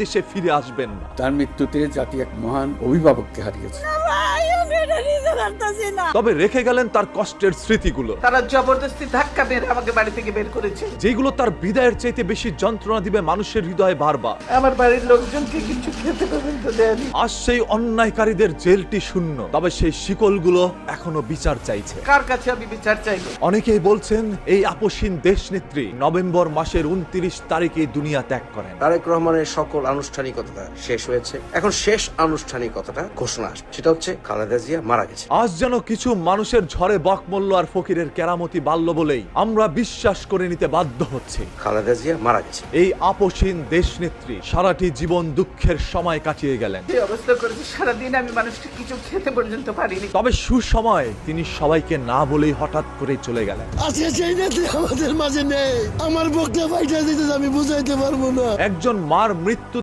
দেশে ফিরে আসবেন না। তার মৃত্যুতে জাতি এক মহান অভিভাবককে হারিয়েছে। তবে রেখে গেলেন তার কষ্টের স্মৃতিগুলো, তারা জবরদস্তি ধাক্কা মেরে আমাকে বাড়ি থেকে বের করেছে, যেগুলো তার বিদায়ের চাইতে বেশি যন্ত্রণা দিবে মানুষের হৃদয়ে বারবার। আমার বাড়ির লোকজনকে কিছু খেতে পর্যন্ত দেয়নি। আজ সেই অন্যায়কারীদের জেলটি শূন্য, তবে সেই শিকলগুলো এখনো বিচার চাইছে। কার কাছে আমি বিচার চাইবো? অনেকেই বলছেন এই আপসহীন দেশনেত্রী নভেম্বর মাসের 29 তারিখে দুনিয়া ত্যাগ করেন। তারেক রহমানের সকল আনুষ্ঠানিকতা শেষ হয়েছে, এখন শেষ আনুষ্ঠানিকতাটা ঘোষণা আসবে, সেটা হচ্ছে খালেদা জিয়া মারা গেছে। আজ যেন কিছু মানুষের ঝড়ে বকমল্ল আর ফকিরের কেরামতি বাল্য বলেই আমরা বিশ্বাস করে নিতে বাধ্য হচ্ছি খালেদা জিয়া মারা গেছে। এই আপসহীন দেশনেত্রী সারাটি জীবন দুঃখের সময় কাটিয়ে গেলেন। যে অবস্থা করেছে, সারাদিন আমি মানুষকে কিছু খেতে পর্যন্ত পারিনি। তবে সুসময় তিনি সবাইকে না বলেই হঠাৎ করে চলে গেলেন। আজকে সেই নেত্রী আমাদের মাঝে নেই। আমার বুকটা ফাইটা দিতে আমি বুঝাইতে পারবো না। একজন মার মৃত্যু